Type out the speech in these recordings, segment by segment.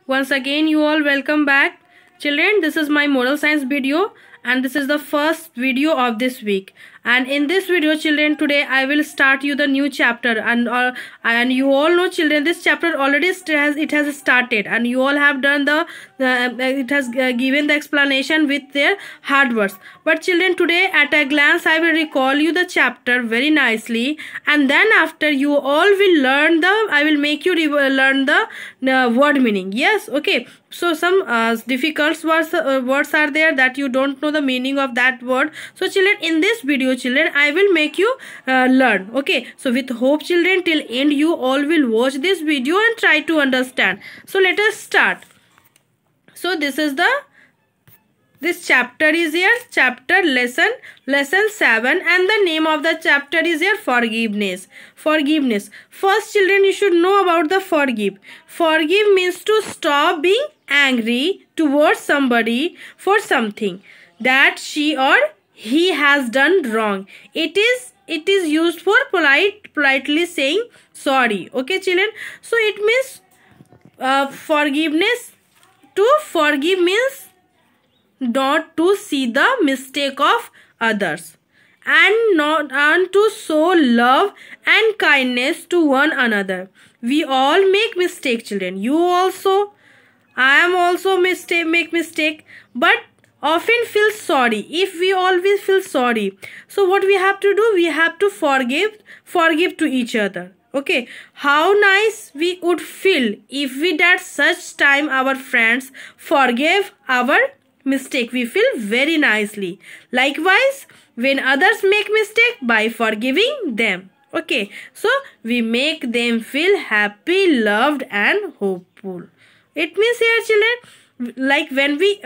Once again, you all welcome back. Children, this is my moral science video and this is the first video of this week. And in this video, children, today I will start you the new chapter and you all know, children, this chapter already has started and you all have done it has given the explanation with their hard words. But children, today at a glance I will recall you the chapter very nicely, and then after you all will learn I will make you learn the word meaning. Yes, okay. So some difficult words are there that you don't know the meaning of that word. So children, in this video, children, I will make you learn. Okay, so with hope, children, till end you all will watch this video and try to understand. So let us start. So this chapter is here, chapter lesson 7, and the name of the chapter is here forgiveness. First, children, you should know about the forgive. Forgive means to stop being angry towards somebody for something that she or he has done wrong. It is used for politely saying sorry. Okay, children. So it means forgiveness. To forgive means not to see the mistake of others and to show love and kindness to one another. We all make mistake, children. You also, I am also make mistake, but often feel sorry. If we always feel sorry, so what we have to do? We have to forgive to each other. Okay, how nice we would feel if we at such time our friends forgave our mistake. We feel very nicely. Likewise, when others make mistake, by forgiving them. Okay, so we make them feel happy, loved and hopeful. It means here, children, like when we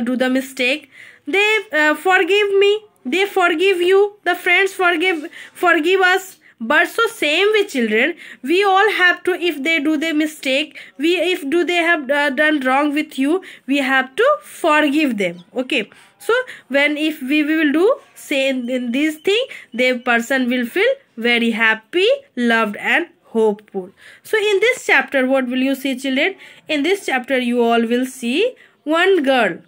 do the mistake, they forgive me, they forgive you, the friends forgive us. But so same with children, we all have to, if they do the mistake, if they have done wrong with you, we have to forgive them. Okay, so if we will do same in this thing, the person will feel very happy, loved and hopeful. So in this chapter, what will you see, children? In this chapter, you all will see one girl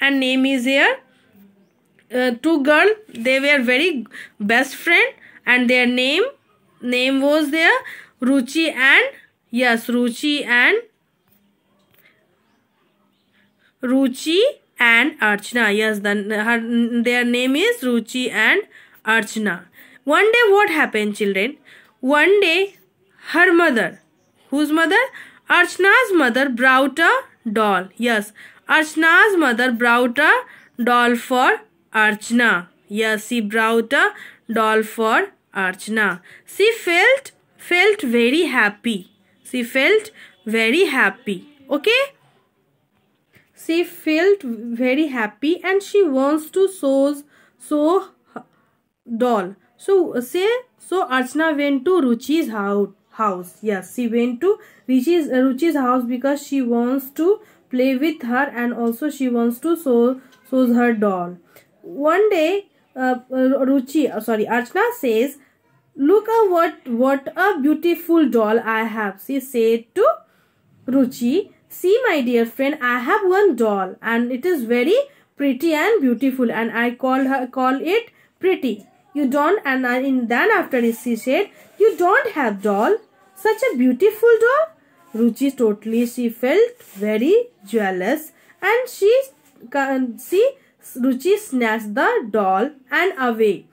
and name is here. Two girls, they were very best friend. And their name was there Ruchi and Archana. Yes, their name is Ruchi and Archana. One day what happened, children? One day her mother, whose mother? Archana's mother, brought a doll. Yes, Archana's mother brought a doll for Archana. Yes, she brought a doll for Archana. She felt very happy. She felt very happy. Okay? She felt very happy and she wants to sew doll. So Archana went to Ruchi's house. Yes, she went to Ruchi's house because she wants to play with her and also she wants to sew her doll. One day Archana says, "Look what a beautiful doll I have." She said to Ruchi, "See, my dear friend, I have one doll and it is very pretty and beautiful and I call it pretty. You don't." And then after this she said, "You don't have doll, such a beautiful doll." She felt very jealous and Ruchi snatched the doll away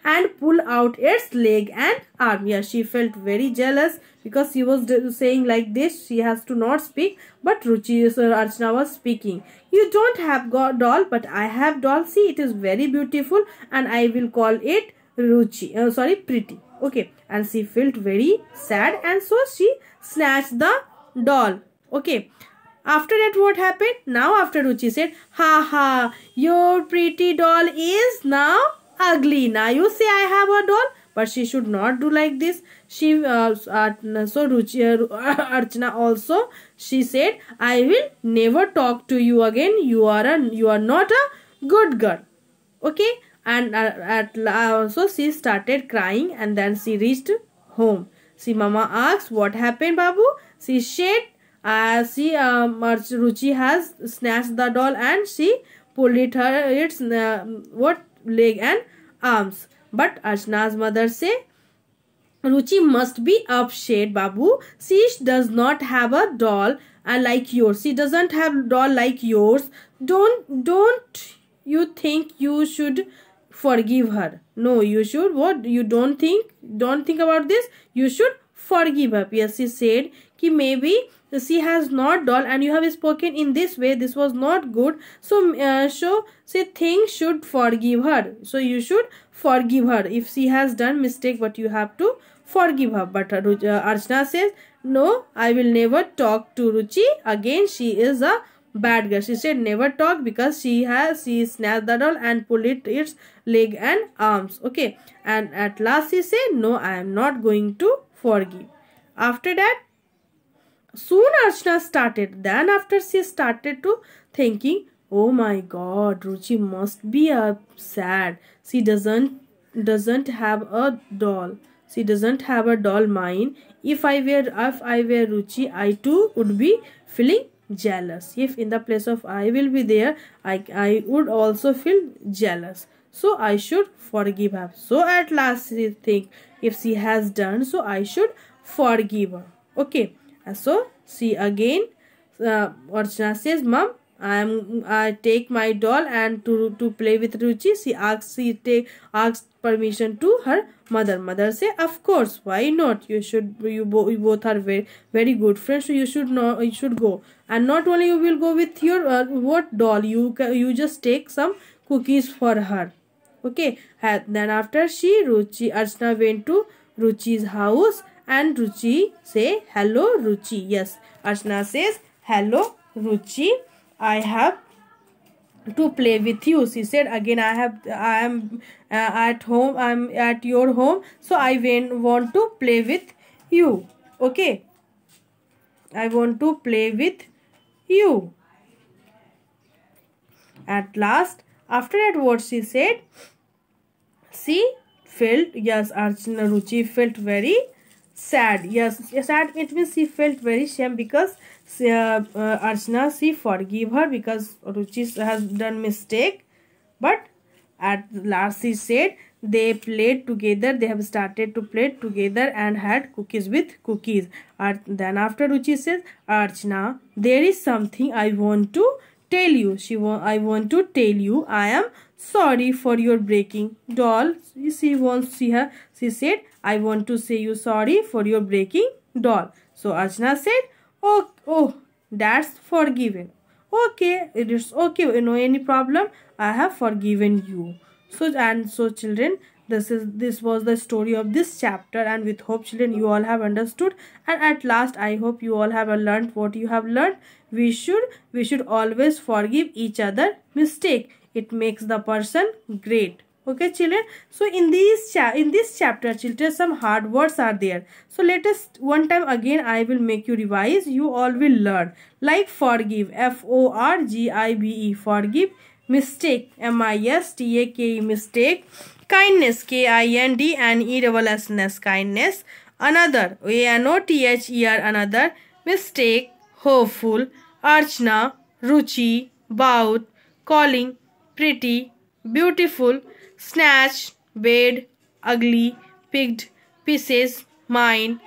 and pulled out its leg and arm. Yeah, she felt very jealous because she was saying like this. She has to not speak, but Archana was speaking. "You don't have doll, but I have doll. See, it is very beautiful and I will call it pretty." Okay, and she felt very sad and so she snatched the doll. Okay. After that, what happened? Now after Ruchi said, "Ha ha, your pretty doll is now ugly. Now you say I have a doll." But she should not do like this. Archana also, she said, "I will never talk to you again. You are not a good girl." Okay, and so she started crying and then she reached home. See, Mama asks, what happened, Babu? She said, Ruchi has snatched the doll and she pulled its leg and arms. But Archana's mother say, Ruchi must be upset, Babu. She does not have a doll like yours. She doesn't have a doll like yours. Don't you think you should forgive her? No, you should. What? You don't think about this. You should forgive her. Yes, she said कि maybe she has not doll and you have spoken in this way. This was not good. So she thinks should forgive her. So you should forgive her if she has done mistake, but you have to forgive her. But Archana says, no, I will never talk to Ruchi again. She is a bad girl. She said never talk because she snatched the doll and pulled its leg and arms. Okay, and at last she said, no, I am not going to forgive. After that, soon Archana started. Then after she started to thinking, oh my God, Ruchi must be sad. She doesn't have a doll. She doesn't have a doll mine. If I were Ruchi, I too would be feeling jealous. If in the place of I will be there, I would also feel jealous. So I should forgive her. So at last she think if she has done, so I should forgive her. Okay. So she again, Archana says, Mom, I take my doll and to play with Ruchi. She asks permission to her mother. Mother say, of course, why not? You both are very good friends, so you should go. And not only you will go with your what doll, you just take some cookies for her. Okay. Then after Archana went to Ruchi's house and Ruchi say, hello Ruchi. Yes, Archana says, hello Ruchi, I have to play with you. She said again, I am at home, I am at your home, so I want to play with you. Okay, I want to play with you. At last, after that what she said, she felt, yes, Archana Ruchi felt very sad. Yes, sad, it means she felt very shame because Archana, she forgive her because Ruchi has done mistake. But at last she said they played together, they have started to play together and had cookies with cookies. Then after Ruchi says, Archana, there is something I want to tell you. I want to tell you I am sorry for your breaking doll. She said, I want to say you sorry for your breaking doll. So Archana said, oh, that's forgiven. Okay, it is okay. No any problem. I have forgiven you. So children, this was the story of this chapter, and with hope children you all have understood, and at last I hope you all have learned what you have learned. We should always forgive each other mistake. It makes the person great. Okay children, so in this chapter children, some hard words are there, so let us one time again I will make you revise. You all will learn like forgive, forgive, forgive, mistake, mistake, mistake, kindness, kindness, kindness, another, another, another, mistake, hopeful, Archana, Ruchi, bout, calling, pretty, beautiful, snatch, bed, ugly, picked, pieces, mine,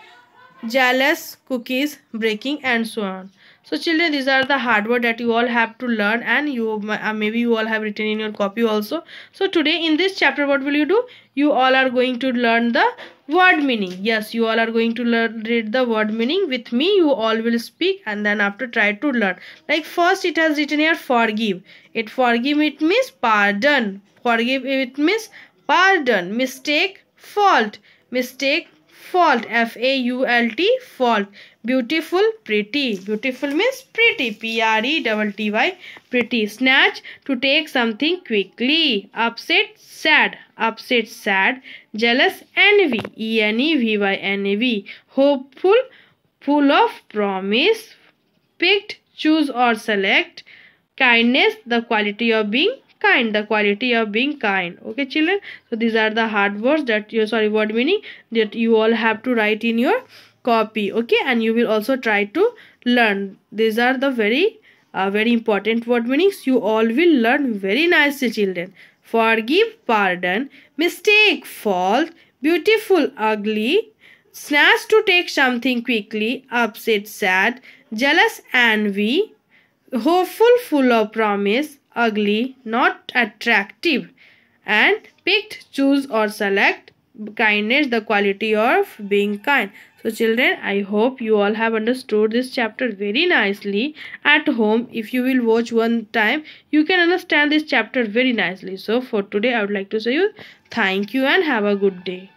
jealous, cookies, breaking, and so on. So children, these are the hard words that you all have to learn, and you maybe you all have written in your copy also. So today in this chapter what will you do? You all are going to learn the word meaning. Yes, you all are going to read the word meaning with me. You all will speak and then after try to learn. Like first it has written here forgive. Forgive it means pardon. Forgive it means pardon. Mistake, fault. Mistake, fault, F-A-U-L-T, fault. Beautiful, pretty. Beautiful means pretty, P-R-E-T-T-Y, pretty. Snatch, to take something quickly. Upset, sad. Upset, sad. Jealous, envy, E-N-E-V-Y, N-A-V. Hopeful, full of promise. Picked, choose or select. Kindness, the quality of being kind, the quality of being kind. Okay children, so these are the hard words that you word meaning that you all have to write in your copy. Okay, and you will also try to learn. These are the very important word meanings. You all will learn very nicely children. Forgive, pardon, mistake, fault, beautiful, ugly, snatch to take something quickly, upset, sad, jealous, envy, hopeful, full of promise, ugly, not attractive, and picked, choose or select, kindness, the quality of being kind. So children, I hope you all have understood this chapter very nicely. At home, if you will watch one time, you can understand this chapter very nicely. So for today, I would like to say you thank you and have a good day.